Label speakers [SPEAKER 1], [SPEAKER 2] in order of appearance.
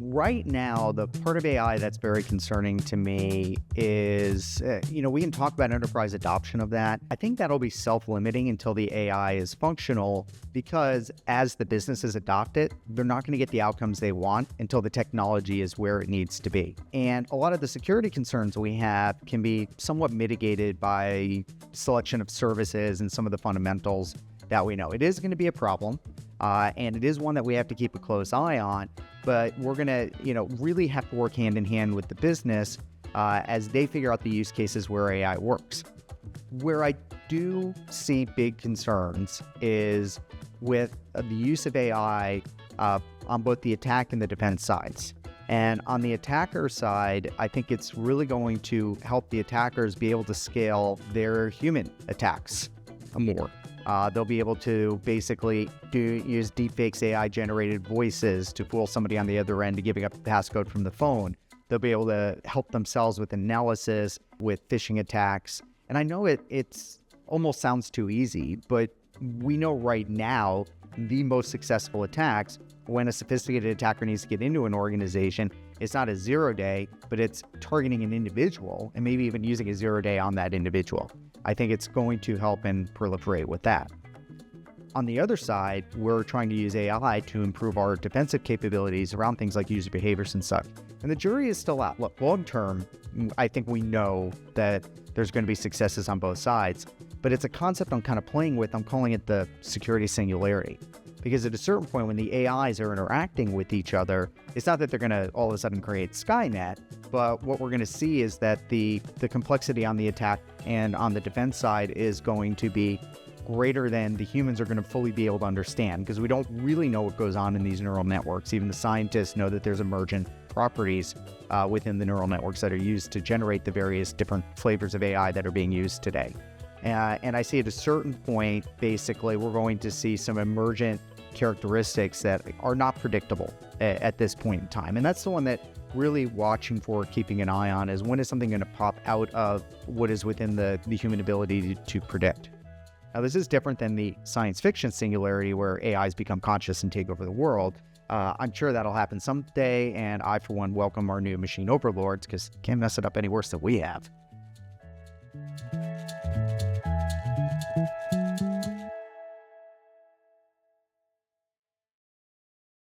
[SPEAKER 1] Right now, the part of AI that's very concerning to me is, we can talk about enterprise adoption of that. I think that'll be self-limiting until the AI is functional because as the businesses adopt it, they're not going to get the outcomes they want until the technology is where it needs to be. And a lot of the security concerns we have can be somewhat mitigated by selection of services and some of the fundamentals that we know. It is going to be a problem. And it is one that we have to keep a close eye on, but we're going to, really have to work hand in hand with the business as they figure out the use cases where AI works. Where I do see big concerns is with the use of AI on both the attack and the defense sides. And on the attacker side, I think it's really going to help the attackers be able to scale their human attacks more. They'll be able to basically use deepfakes, AI-generated voices to fool somebody on the other end to giving up the passcode from the phone. They'll be able to help themselves with analysis, with phishing attacks. And I know it's almost sounds too easy, but we know right now the most successful attacks, when a sophisticated attacker needs to get into an organization, it's not a 0-day, but it's targeting an individual and maybe even using a 0-day on that individual. I think it's going to help and proliferate with that. On the other side, we're trying to use AI to improve our defensive capabilities around things like user behaviors and such. And the jury is still out. Look, long term, I think we know that there's going to be successes on both sides, but it's a concept I'm kind of playing with. I'm calling it the security singularity. Because at a certain point when the AIs are interacting with each other, it's not that they're going to all of a sudden create Skynet, but what we're going to see is that the complexity on the attack and on the defense side is going to be greater than the humans are going to fully be able to understand, because we don't really know what goes on in these neural networks. Even the scientists know that there's emergent properties within the neural networks that are used to generate the various different flavors of AI that are being used today. And I see at a certain point, basically, we're going to see some emergent characteristics that are not predictable at this point in time. And that's the one that really watching for, keeping an eye on, is when is something going to pop out of what is within the human ability to predict. Now, this is different than the science fiction singularity where AIs become conscious and take over the world. I'm sure that'll happen someday, and I, for one, welcome our new machine overlords, because can't mess it up any worse than we have.